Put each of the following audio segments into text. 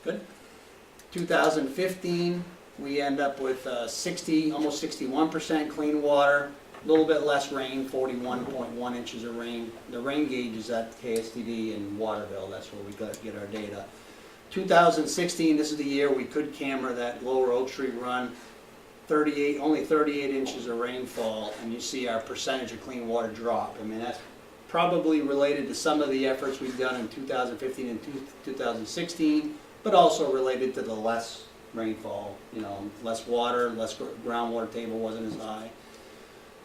Good. 2015, we end up with 60, almost 61% clean water, a little bit less rain, 41.1 inches of rain. The rain gauge is at KSTD in Waterville, that's where we get our data. 2016, this is the year we could camera that Lower Oak Street run, only 38 inches of rainfall, and you see our percentage of clean water drop. I mean, that's probably related to some of the efforts we've done in 2015 and 2016, but also related to the less rainfall, you know, less water, less groundwater table wasn't as high.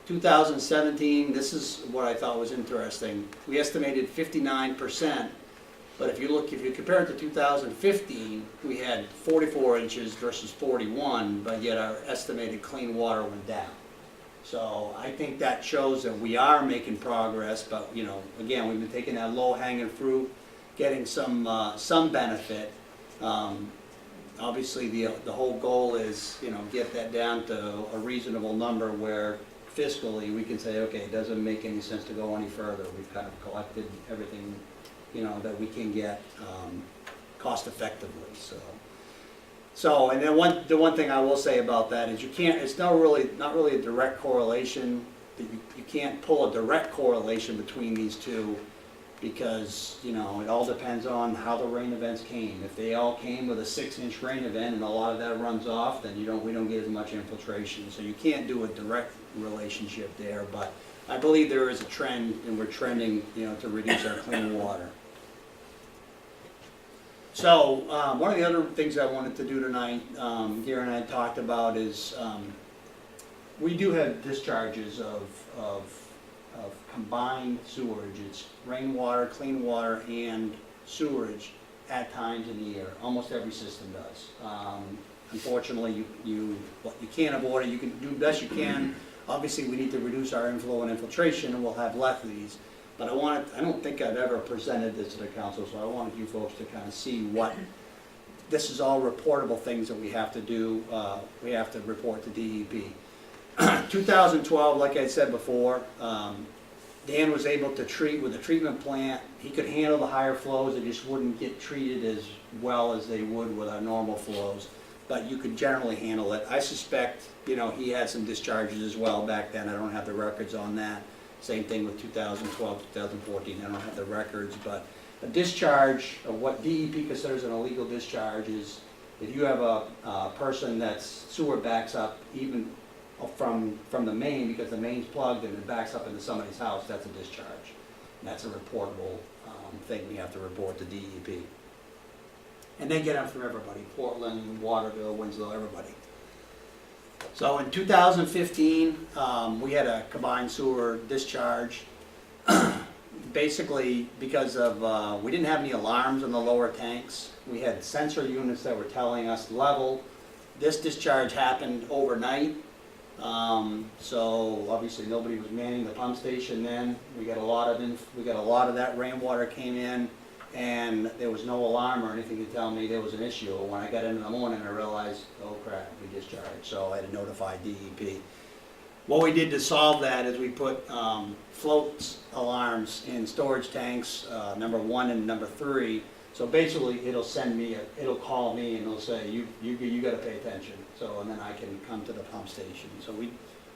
2017, this is what I thought was interesting. We estimated 59%, but if you compare it to 2015, we had 44 inches versus 41, but yet our estimated clean water went down. So I think that shows that we are making progress, but you know, again, we've been taking that low-hanging fruit, getting some benefit. Obviously, the whole goal is, you know, get that down to a reasonable number where fiscally we can say, okay, it doesn't make any sense to go any further. We've kind of collected everything, you know, that we can get cost effectively. So, and then the one thing I will say about that is it's not really a direct correlation. You can't pull a direct correlation between these two, because, you know, it all depends on how the rain events came. If they all came with a 6-inch rain event and a lot of that runs off, then we don't get as much infiltration. So you can't do a direct relationship there, but I believe there is a trend, and we're trending, you know, to reduce our clean water. So one of the other things I wanted to do tonight, Gary and I talked about, is we do have discharges of combined sewerage. It's rainwater, clean water, and sewerage at times in the year. Almost every system does. Unfortunately, you can't avoid it. You can do the best you can. Obviously, we need to reduce our inflow and infiltration, and we'll have less of these. But I don't think I've ever presented this to the council, so I wanted you folks to kind of see what, this is all reportable things that we have to do. We have to report to DEP. 2012, like I said before, Dan was able to treat with a treatment plant. He could handle the higher flows. They just wouldn't get treated as well as they would with our normal flows. But you could generally handle it. I suspect, you know, he had some discharges as well back then. I don't have the records on that. Same thing with 2012, 2014. I don't have the records, but a discharge, of what DEP considers an illegal discharge, is if you have a person that's sewer backs up even from the main, because the main's plugged and it backs up into somebody's house, that's a discharge. And that's a reportable thing we have to report to DEP. And they get them from everybody: Portland, Waterville, Winslow, everybody. So in 2015, we had a combined sewer discharge. Basically, because of we didn't have any alarms in the lower tanks. We had sensor units that were telling us level. This discharge happened overnight. So obviously nobody was manning the pump station then. We got a lot of that rainwater came in, and there was no alarm or anything to tell me there was an issue. When I got in the morning, I realized, oh crap, we discharged. So I had to notify DEP. What we did to solve that is we put float alarms in storage tanks, number 1 and number 3. So basically, it'll call me and it'll say, you got to pay attention. So, and then I can come to the pump station. So we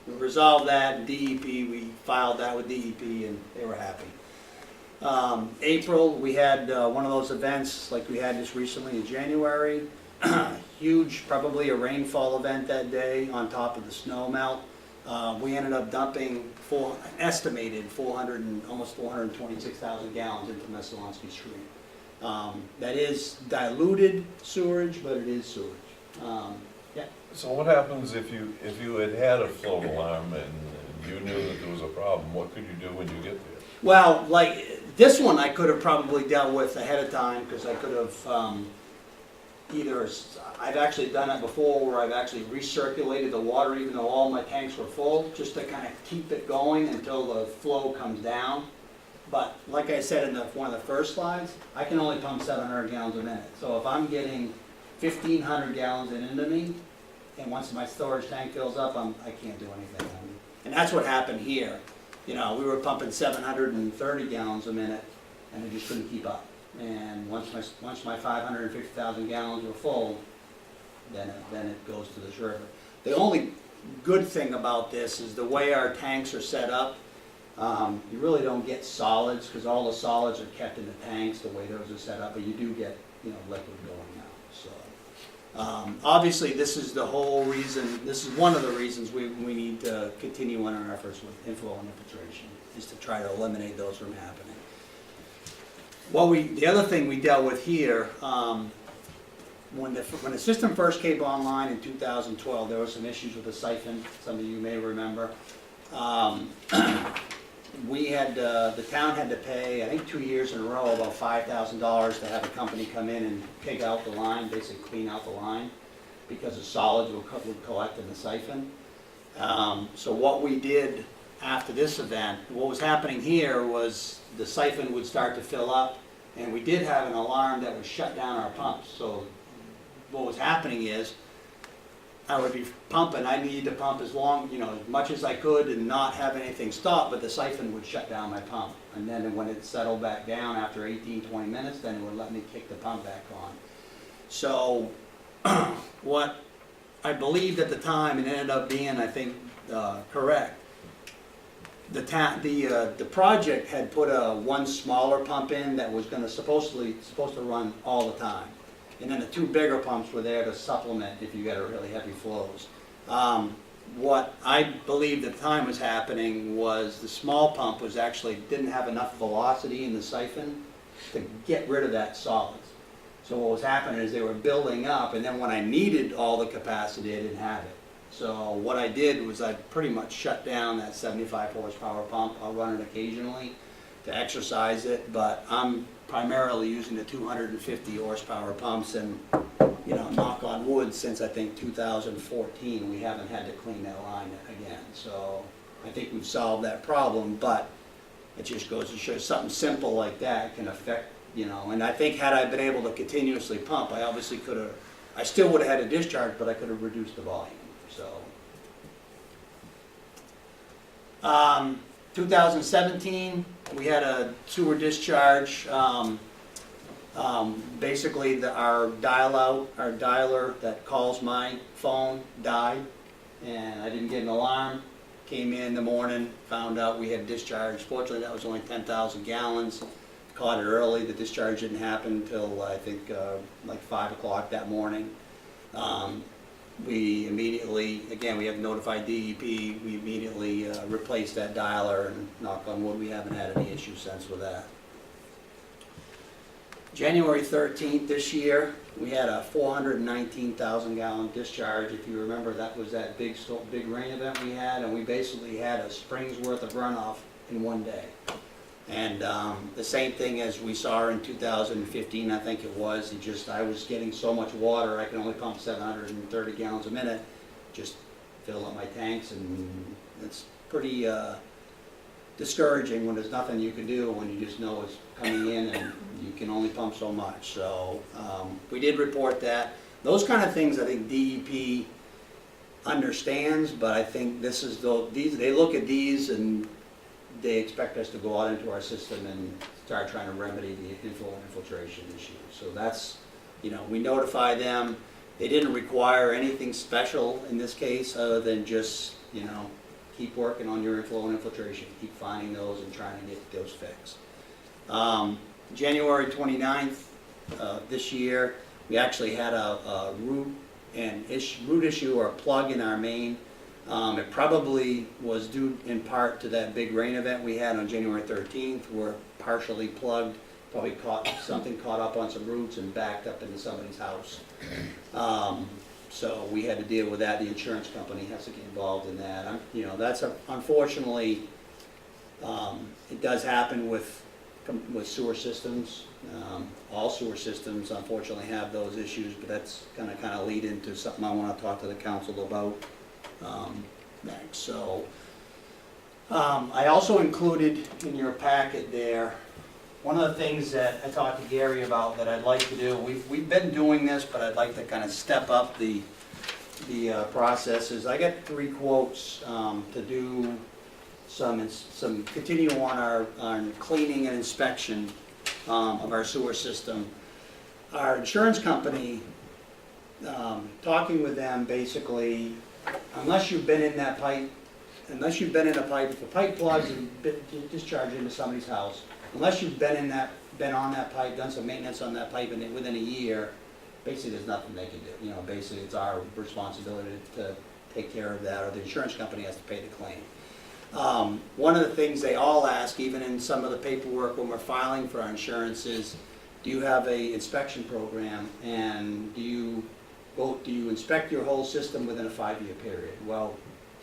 resolved that. DEP, we filed that with DEP, and they were happy. April, we had one of those events like we had just recently in January. Huge, probably a rainfall event that day on top of the snow melt. We ended up dumping an estimated almost 426,000 gallons into Messalonsky Street. That is diluted sewage, but it is sewage. Yeah. So what happens if you had a float alarm and you knew that there was a problem? What could you do when you get there? Well, like this one, I could have probably dealt with ahead of time, because I could have I've actually done it before, where I've actually recirculated the water even though all my tanks were full, just to kind of keep it going until the flow comes down. But like I said in one of the first slides, I can only pump 700 gallons a minute. So if I'm getting 1,500 gallons into me, and once my storage tank fills up, I can't do anything. And that's what happened here. You know, we were pumping 730 gallons a minute, and it just couldn't keep up. And once my 550,000 gallons were full, then it goes to this river. The only good thing about this is the way our tanks are set up. You really don't get solids, because all the solids are kept in the tanks the way those are set up, but you do get, you know, liquid going out. So obviously this is the whole reason, this is one of the reasons we need to continue on our efforts with inflow and infiltration, is to try to eliminate those from happening. The other thing we dealt with here, when the system first came online in 2012, there were some issues with the siphon, some of you may remember. The town had to pay, I think 2 years in a row, about $5,000 to have a company come in and pig out the line, basically clean out the line, because the solids would collect in the siphon. So what we did after this event, what was happening here was the siphon would start to fill up, and we did have an alarm that would shut down our pumps. So what was happening is, I would be pumping, I needed to pump as much as I could and not have anything stop, but the siphon would shut down my pump. And then when it settled back down after 18, 20 minutes, then it would let me kick the pump back on. So what I believed at the time, and it ended up being, I think, correct, the project had put one smaller pump in that was supposed to run all the time. And then the two bigger pumps were there to supplement if you got a really heavy flows. What I believed at the time was happening was the small pump didn't have enough velocity in the siphon to get rid of that solids. So what was happening is they were building up, and then when I needed all the capacity, I didn't have it. So what I did was I pretty much shut down that 75 horsepower pump. I'll run it occasionally to exercise it, but I'm primarily using the 250 horsepower pumps, and knock on wood, since I think 2014 we haven't had to clean that line again. So I think we've solved that problem, but it just goes to show something simple like that can affect, and I think had I been able to continuously pump, I still would have had a discharge, but I could have reduced the volume. So 2017, we had a sewer discharge. Basically, our dialer that calls my phone died, and I didn't get an alarm. Came in the morning, found out we had discharge. Fortunately, that was only 10,000 gallons. Caught it early. The discharge didn't happen until I think like 5 o'clock that morning. We immediately, again, we have notified DEP, we immediately replaced that dialer, and knock on wood, we haven't had any issues since with that. January 13th this year, we had a 419,000 gallon discharge. If you remember, that was that big rain event we had, and we basically had a spring's worth of runoff in one day. And the same thing as we saw in 2015, I think it was. I was getting so much water, I could only pump 730 gallons a minute, just fill up my tanks, and it's pretty discouraging when there's nothing you can do, when you just know it's coming in and you can only pump so much. So we did report that. Those kind of things I think DEP understands, but I think they look at these and they expect us to go out into our system and start trying to remedy the inflow and infiltration issue. So that's, we notify them. They didn't require anything special in this case other than just, keep working on your inflow and infiltration, keep finding those and trying to get those fixed. January 29th this year, we actually had a root issue or a plug in our main. It probably was due in part to that big rain event we had on January 13th. We're partially plugged, probably something caught up on some roots and backed up into somebody's house. So we had to deal with that. The insurance company has to get involved in that. That's unfortunately, it does happen with sewer systems. All sewer systems unfortunately have those issues, but that's gonna kind of lead into something I want to talk to the council about next. So I also included in your packet there, one of the things that I talked to Gary about that I'd like to do, we've been doing this, but I'd like to kind of step up the processes. I got 3 quotes to do some continue on our cleaning and inspection of our sewer system. Our insurance company, talking with them, basically, unless you've been in that pipe, unless you've been in a pipe, if a pipe plugs and discharge into somebody's house, unless you've been on that pipe, done some maintenance on that pipe, and within a year, basically there's nothing they can do. You know, basically it's our responsibility to take care of that, or the insurance company has to pay the claim. One of the things they all ask, even in some of the paperwork when we're filing for our insurance, is, do you have a inspection program, and do you inspect your whole system within a 5-year period? Well,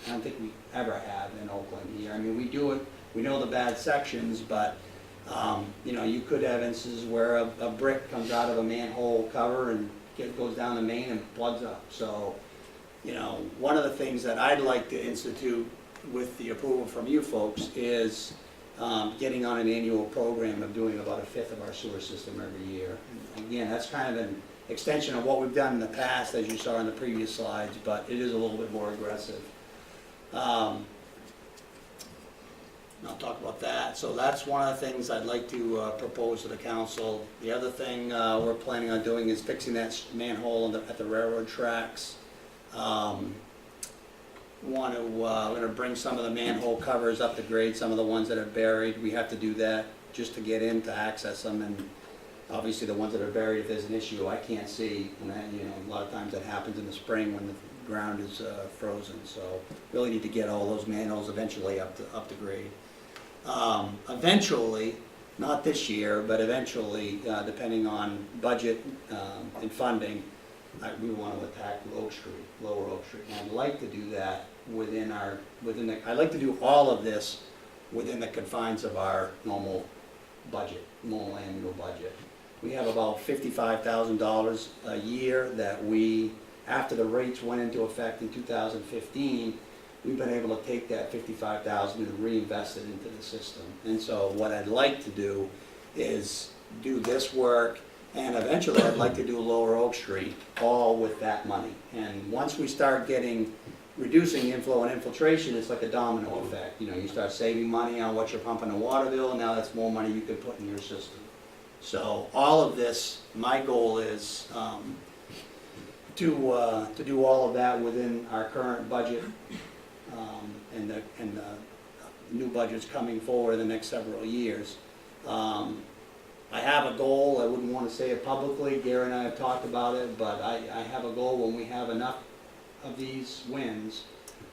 I don't think we ever have in Oakland here. I mean, we do it, we know the bad sections, but you know, you could have instances where a brick comes out of a manhole cover and goes down the main and plugs up. So, you know, one of the things that I'd like to institute with the approval from you folks is getting on an annual program of doing about 1/5 of our sewer system every year. And again, that's kind of an extension of what we've done in the past, as you saw in the previous slides, but it is a little bit more aggressive. I'll talk about that. So that's one of the things I'd like to propose to the council. The other thing we're planning on doing is fixing that manhole at the railroad tracks. We're going to bring some of the manhole covers up to grade, some of the ones that are buried. We have to do that just to get in to access them, and obviously the ones that are buried, if there's an issue, I can't see, and that, you know, a lot of times that happens in the spring when the ground is frozen. So really need to get all those manholes eventually up to grade. Eventually, not this year, but eventually, depending on budget and funding, we want to attack Oak Street, Lower Oak Street. And I'd like to do that I'd like to do all of this within the confines of our normal annual budget. We have about $55,000 a year that after the rates went into effect in 2015, we've been able to take that $55,000 and reinvest it into the system. And so what I'd like to do is do this work, and eventually I'd like to do Lower Oak Street, all with that money. And once we start reducing inflow and infiltration, it's like a domino effect. You know, you start saving money on what you're pumping in water bill, and now that's more money you can put in your system. So all of this, my goal is to do all of that within our current budget, and the new budgets coming forward in the next several years. I have a goal. I wouldn't want to say it publicly. Gary and I have talked about it, but I have a goal when we have enough of these wins,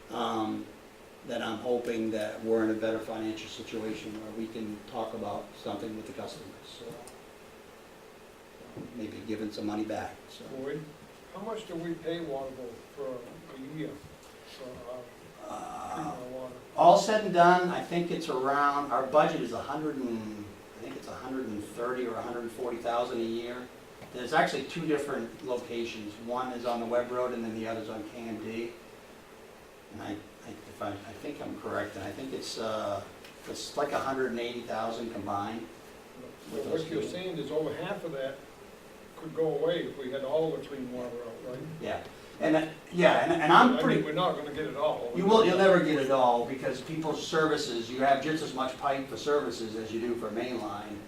that I'm hoping that we're in a better financial situation where we can talk about something with the customers. So maybe giving some money back. So. Boyd, how much do we pay Waterville for a year for treatment of water? All said and done, I think it's around, our budget is I think it's 130 or 140,000 a year. There's actually 2 different locations. One is on the Webb Road, and then the other's on KMD. And I think I'm correct, and I think it's like 180,000 combined. But what you're saying is over half of that could go away if we had all the clean water out, right? Yeah, and I'm pretty. We're not going to get it all. You'll never get it all, because people's services, you have just as much pipe for services as you do for mainline.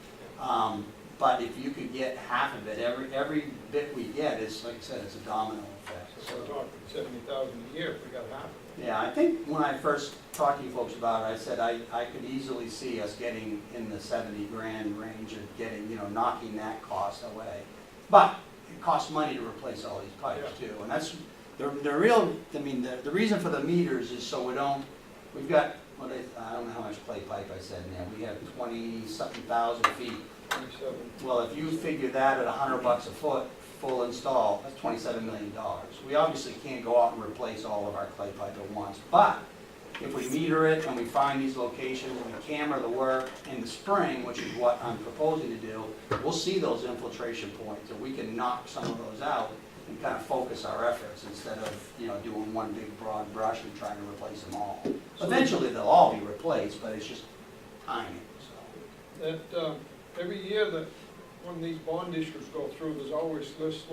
But if you could get half of it, every bit we get is, like I said, it's a domino effect. So we're talking 70,000 a year if we got half of it. Yeah, I think when I first talked to you folks about it, I said I could easily see us getting in the 70 grand range of getting, you know, knocking that cost away. But it costs money to replace all these pipes too, and that's the real. I mean, the reason for the meters is so we've got. I don't know how much clay pipe I said in there. We have 20-something thousand feet. 27. Well, if you figure that at $100 a foot, full install, that's $27 million. We obviously can't go out and replace all of our clay pipe at once, but if we meter it and we find these locations and we camera the work in the spring, which is what I'm proposing to do, we'll see those infiltration points, and we can knock some of those out and kind of focus our efforts instead of, you know, doing one big broad brush and trying to replace them all. Eventually they'll all be replaced, but it's just timing. So. That every year that when these bond issues go through, there's always lists,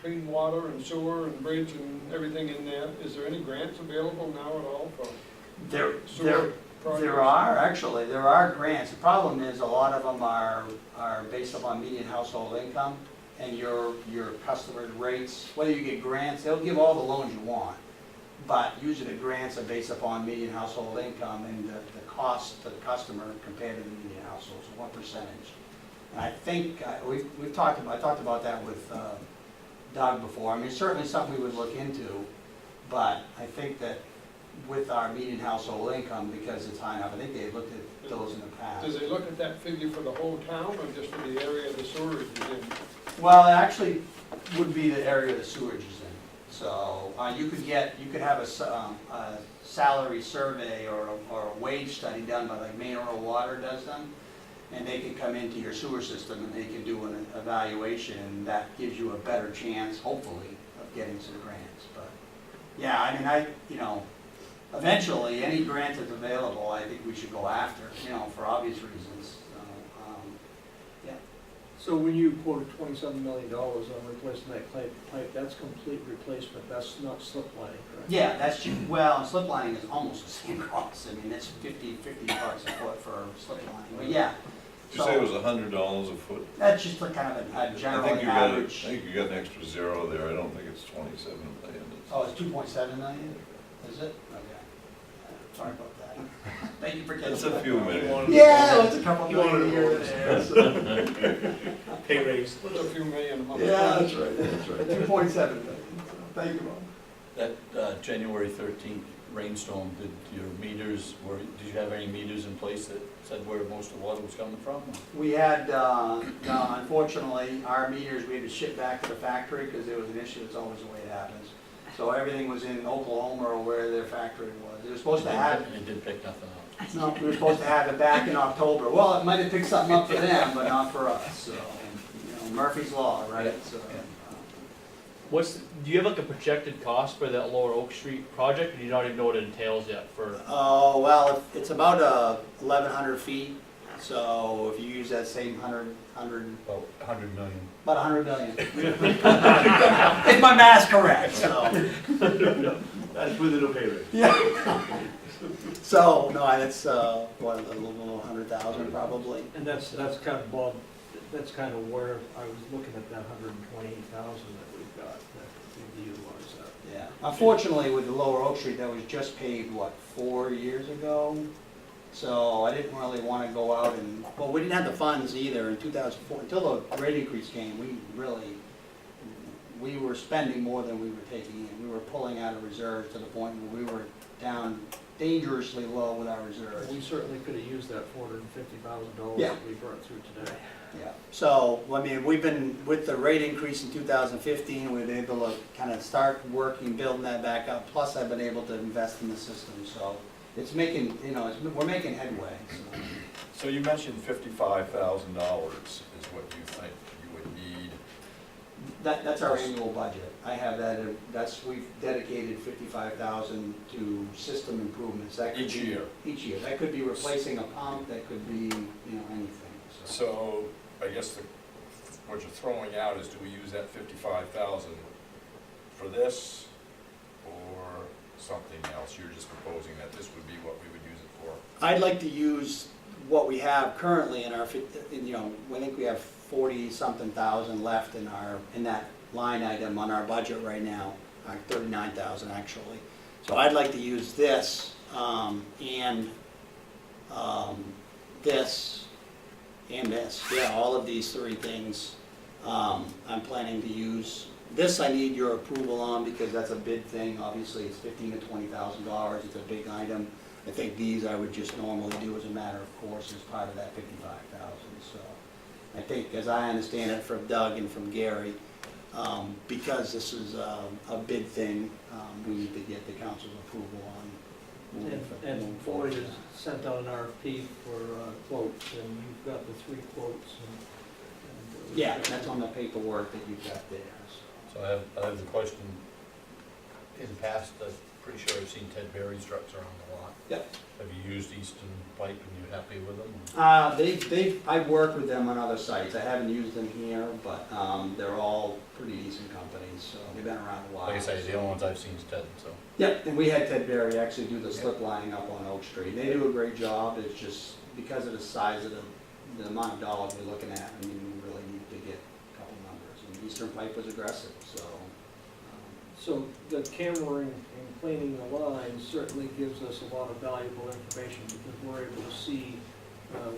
clean water and sewer and bridge and everything in there. Is there any grants available now at all for sewer? projects? There are grants. The problem is a lot of them are based upon median household income and your customer's rates. Whether you get grants, they'll give all the loans you want, but usually the grants are based upon median household income and the cost to the customer compared to the median household, so what percentage. And I think, I talked about that with Doug before. I mean, it's certainly something we would look into, but I think that with our median household income, because it's high enough, I think they looked at those in the past. Do they look at that figure for the whole town or just for the area the sewerage is in? Well, it actually would be the area the sewage is in. So you could have a salary survey or a wage study done by like Maine Rural Water does them, and they can come into your sewer system and they can do an evaluation, and that gives you a better chance, hopefully, of getting some grants. But yeah, I mean, eventually, any grant that's available, I think we should go after, for obvious reasons. Yeah. So when you quoted $27 million on replacing that pipe, that's complete replacement, that's not slip lining, correct? Yeah, that's cheap. Well, and slip lining is almost the same cost. I mean, it's $50 a foot for slip lining, but yeah. Did you say it was $100 a foot? That's just like kind of a I general think average. I think you got an extra zero there, I don't think it's 27 million. Oh, it's 2.7 million? Is it? Okay. Sorry about that. Thank you for catching That's that. a few million. Yeah, well, it's a couple million a year there, so. Pay raise. It's a few million a month. Yeah, that's right, 2.7 million. Thank you, Rob. That January 13th rainstorm, did you have any meters in place that said where most of the water was coming from? We had, no, unfortunately, our meters, we had to ship back to the factory because there was an issue. It's always the way it happens. So everything was in Oklahoma or where their factory was. They were supposed to have, It did pick nothing up. no, we were supposed to have it back in October. Well, it might have picked something up for them, but not for us, so, Murphy's Law, right? So, Do you have like a projected cost for that Lower Oak Street project, or do you not even know what it entails yet for? oh, well, it's about 1,100 feet, so if you use that same 100, About 100 million. about 100 million. If my math's correct, so. That's with the pay raise. Yeah. So, no, that's, what, a little 100,000 probably. And that's kind of, Bob, that's kind of where I was looking at that 128,000 that we've got, that we utilize that. Yeah. Unfortunately, with the Lower Oak Street, that was just paved, what, 4 years ago? So I didn't really want to go out and, well, we didn't have the funds either in 2004. Until the rate increase came, we were spending more than we were taking in. We were pulling out of reserves to the point where we were down dangerously low with our reserves. We certainly could have used that $450,000 Yeah. that we brought through today. Yeah, so, I mean, we've been, with the rate increase in 2015, we've been able to kind of start working, building that back up, plus I've been able to invest in the system, so it's making, we're making headway, so. So you mentioned $55,000 is what you think you would need. That's our annual budget. I have that, we've dedicated 55,000 to system improvements. That could Each be- year? Each year. That could be replacing a pump, that could be, anything, so. So, I guess what you're throwing out is, do we use that 55,000 for this or something else? You're just proposing that this would be what we would use it for? I'd like to use what we have currently in our, I think we have 40-something thousand left in that line item on our budget right now, 39,000 actually. So I'd like to use this, and this, and this, yeah, all of these three things. I'm planning to use, this I need your approval on because that's a bid thing, obviously it's $15,000 to $20,000, it's a big item. I think these I would just normally do as a matter of course as part of that 55,000, so. I think, as I understand it from Doug and from Gary, because this is a bid thing, we need to get the council's approval on. And Boyd has sent out an RFP for quotes, and you've got the 3 quotes. And Yeah, that's on the paperwork that you've got there, so. So I have the question, in the past, I'm pretty sure I've seen Ted Berry's trucks around the lot. Yep. Have you used Easton Pipe and you happy with them? I've worked with them on other sites. I haven't used them here, but they're all pretty decent companies, so they've been around a while. Like I say, the only ones I've seen is Ted, so. Yeah, and we had Ted Berry actually do the slip lining up on Oak Street. They do a great job, it's just because of the size of the amount of dollars we're looking at, I mean, we really need to get a couple numbers. And Eastern Pipe was aggressive, so. So the cammering and cleaning the lines certainly gives us a lot of valuable information because we're able to see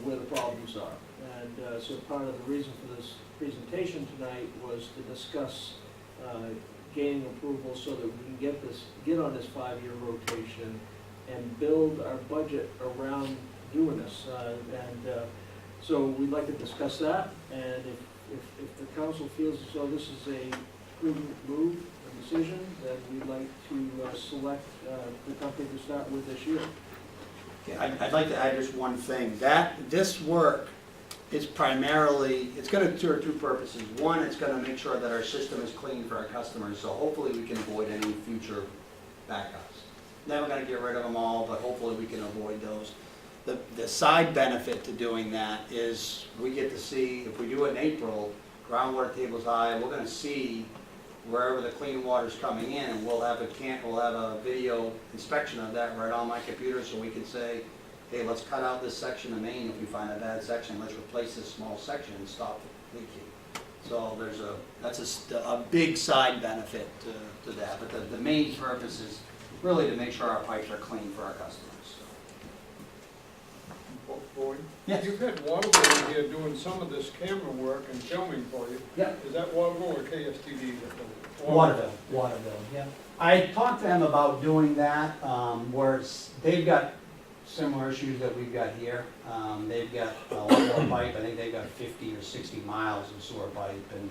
where the problems are. And so part of the reason for this presentation tonight was to discuss gaining approval so that we can get on this 5-year rotation and build our budget around doing this. So we'd like to discuss that, and if the council feels as though this is a prudent move, a decision, then we'd like to select the company to start with this year. Yeah, I'd like to add just one thing. This work is primarily, it's gonna serve two purposes. One, it's gonna make sure that our system is clean for our customers, so hopefully we can avoid any future backups. Never gonna get rid of them all, but hopefully we can avoid those. The side benefit to doing that is we get to see, if we do it in April, groundwater table's high, we're gonna see wherever the clean water's coming in, and we'll have a video inspection of that right on my computer, so we can say, hey, let's cut out this section of main if we find a bad section, let's replace this small section and stop leaking. So that's a big side benefit to that, but the main purpose is really to make sure our pipes are clean for our customers. Boyd? Yes. You've had Waterville here doing some of this camera work and filming for you. Yeah. Is that Waterville or KSTD that does it? Waterville, yeah. I talked to them about doing that, where they've got similar issues that we've got here. They've got a lot more pipe, I think they've got 50 or 60 miles of sewer pipe, and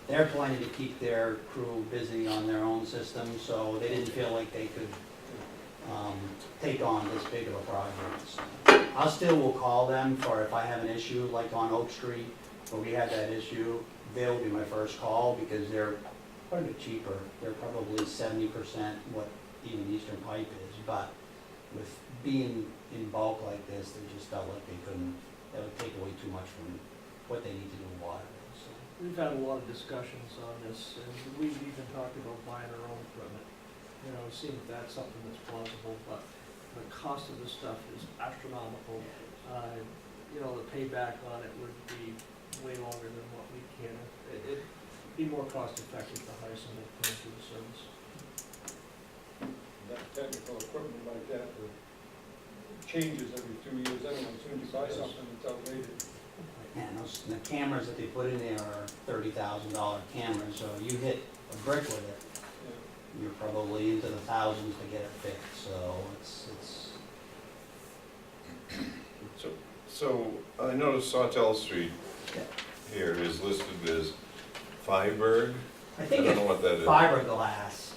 they're planning to keep their crew busy on their own system, so they didn't feel like they could take on this big of a project. So I still will call them for if I have an issue, like on Oak Street, where we had that issue, they'll be my first call because they're quite a bit cheaper. They're probably 70% what even Eastern Pipe is, but with being in bulk like this, they just felt like that would take away too much from what they need to do with water. So. We've had a lot of discussions on this, and we've even talked about buying our own equipment. You know, seeing if that's something that's plausible, but the cost of this stuff is astronomical. You know, the payback on it would be way longer than what we can. It'd be more cost effective to hire somebody to come do the service. That technical equipment like that changes every 2 years anyway. As soon as you buy something, it's outdated. And the cameras that they put in there are $30,000 cameras, so you hit a brick with it, you're probably into the thousands to get it fixed, so it's. So I noticed Sawtell Street Yeah. here is listed as Fiberg. I I think don't it's know what that is. fiberglass.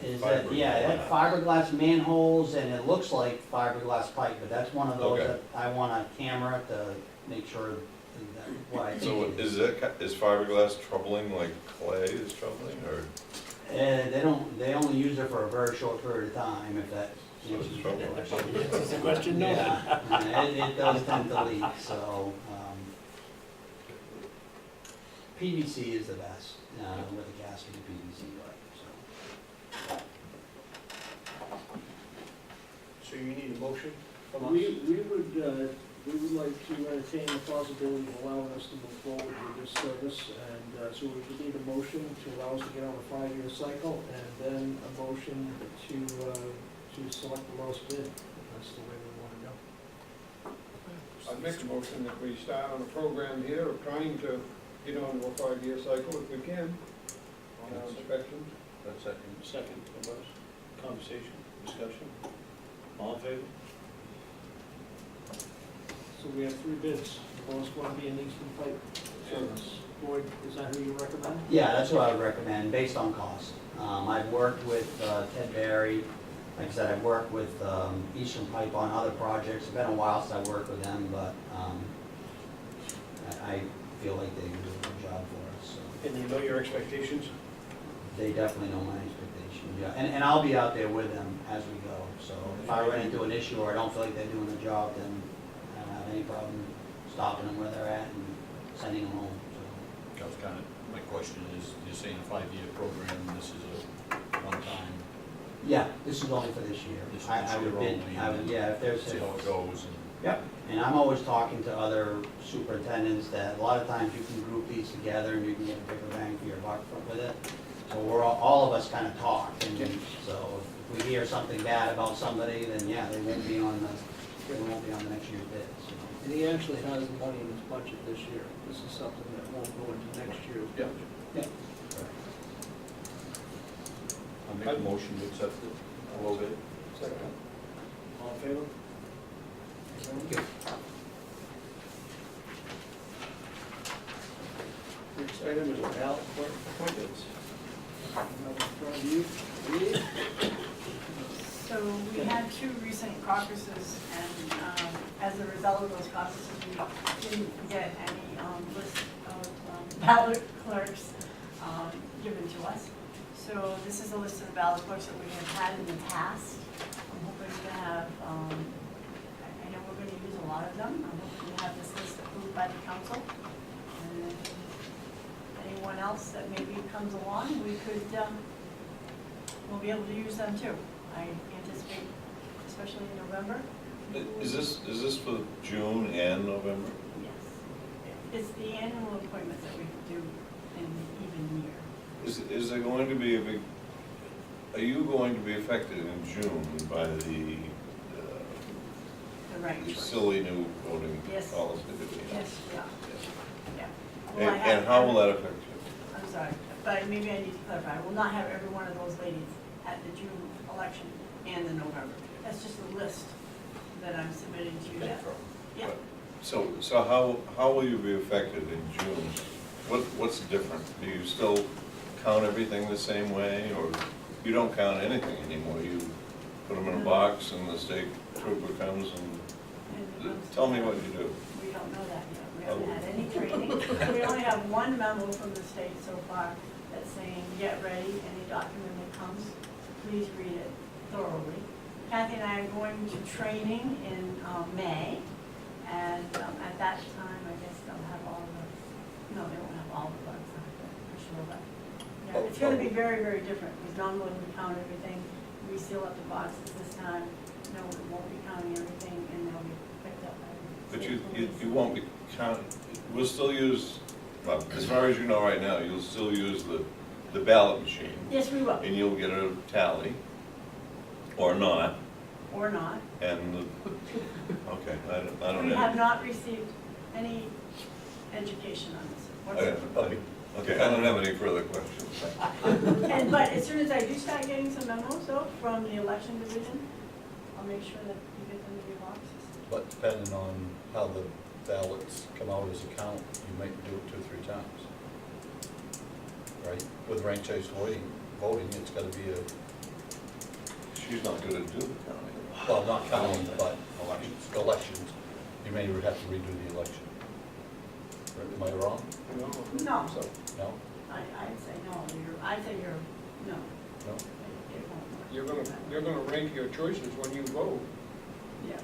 Is that, yeah, that fiberglass manholes, and it looks like fiberglass pipe, but that's one of those Okay. that I want a camera to make sure that what I So think it is is. is fiberglass troubling like clay is troubling, or? They only use it for a very short period of time, if that So it's answers your troubling. question. That's the question, no. Yeah, it does tend to leak, so, PVC is the best, with the gasket of PVC pipe, so. So you need a motion from us? We would like to entertain the possibility of allowing us to move forward with this service, and so we would need a motion to allow us to get on a 5-year cycle, and then a motion to select the lowest bid, if that's the way we want to go. I'd make a motion that we start on a program here of trying to get onto a 5-year cycle if we can on our inspections. That's second. Second, conversation, discussion, all in favor? So we have 3 bids, the lowest one being Eastern Pipe Service. Boyd, is that who you recommend? Yeah, that's what I would recommend, based on cost. I've worked with Ted Berry, like I said, I've worked with Eastern Pipe on other projects. It's been a while since I worked with them, but I feel like they do a good job for us, so. And you know your expectations? They definitely know my expectations, yeah. And I'll be out there with them as we go, so if I run into an issue or I don't feel like they're doing the job, then I don't have any problem stopping them where they're at and sending them home, so. That was kind of, my question is saying 5-year program, this is a one-time, Yeah, this is only for this year. This is I would your bid, only, I would, yeah, if there's. see how it goes and. Yep, and I'm always talking to other superintendents that a lot of times you can group these together and you can get a bigger bang for your buck with it. So we're, all of us kind of talk, and so if we hear something bad about somebody, then yeah, they won't be on the next year's bid, so. And he actually has the money in his budget this year. This is something that won't go into next year's Yeah. budget. I'll make a motion to accept it, a little bit. Second. All in favor? Thank you. Next item is ballot clerk appointments. Another in front of you. Lee? So we had 2 recent caucuses, and as a result of those caucuses, we didn't get any list of ballot clerks given to us. So this is a list of the ballot clerks that we have had in the past. I'm hoping to have, I know we're going to use a lot of them. I'm hoping to have this list approved by the council. And then anyone else that maybe comes along, we could, we'll be able to use them too. I anticipate, especially in November. Is this for June and November? Yes. It's the annual appointments that we do in an even year. Is there going to be a big, are you going to be affected in June by the The right choice. silly new voting Yes. policy that we have? Yes, yeah. Yeah. Well, I And have- how will that affect you? I'm sorry, but maybe I need to clarify. I will not have every one of those ladies at the June election and the November. That's just a list that I'm submitting to you. Yeah. So how will you be affected in June? What's different? Do you still count everything the same way, or you don't count anything anymore? You put them in a box and the state trooper comes and, tell me what you do. We don't know that yet. We haven't had any training. We only have one memo from the state so far that's saying, get ready, any document that comes, please read it thoroughly. Kathy and I are going to training in May, and at that time, I guess they'll have all the, no, they won't have all the bugs on it, for sure, but, yeah, it's gonna be very, very different, because normally we count everything, we seal up the boxes this time, no, we won't be counting everything, and they'll be picked up by the But state you won't be counting, we'll still use, well, as far as you know right now, you'll still use the ballot machine, Yes, we will, and you'll get a tally, or not, or not. and, okay, I don't We have have. not received any education on this whatsoever. Okay, I don't have any further questions. And, but as soon as I do start getting some memos though, from the election division, I'll make sure that you get them in your boxes. But depending on how the ballots come out as a count, you might do it 2 or 3 times. Right? With ranked choice voting, it's gotta be a, She's not gonna do the counting. well, not counting, but elections. You may have to redo the election. Am I wrong? No, So, No? I'd say no, I'd say no. No? It won't work. you're gonna rank your choices when you vote, Yeah,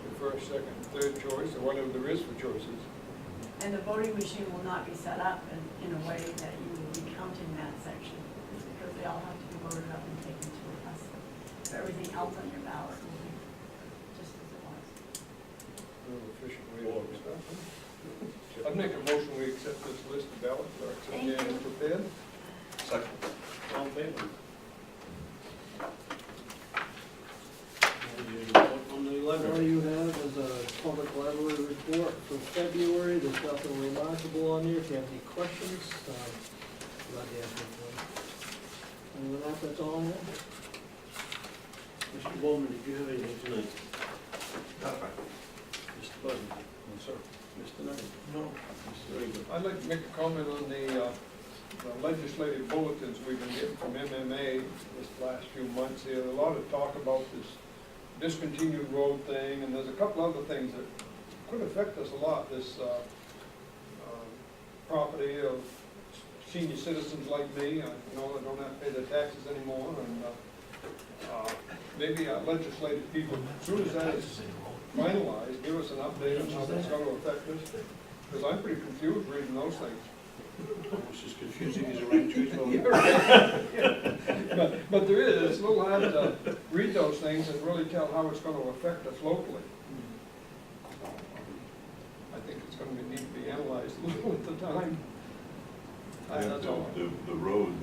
your first, second, third choice, or whatever there is for choices. and the voting machine will not be set up in a way that you will be counting that section. It's because they all have to be voted up and taken to us. So everything else on your ballot will be just as it was. Real efficient way to do stuff. I'd make a motion, we accept this list of ballot clerks, Thank again, you. prepared. Second. All in favor? On the All library. you have is a public library report for February. There's nothing remarkable on there. If you have any questions, glad to answer them. And with that, that's all I have. Mr. Bowman, did you have anything tonight? Mr. Button? No, sir. Mr. Knight? No. Mr. Ringo? I'd like to make a comment on the legislative bulletins we've been getting from MMA this last few months here. A lot of talk about this discontinued road thing, and there's a couple other things that could affect us a lot. This property of senior citizens like me, that don't have to pay their taxes anymore, and maybe our legislative people, as soon as that is finalized, give us an update on how that's going to affect us, because I'm pretty confused reading those things. It's as confusing as a ranked But there is, it's a little hard to read those things and really tell how it's gonna affect us locally. I think it's gonna need to be analyzed a little at the time. That's all. The road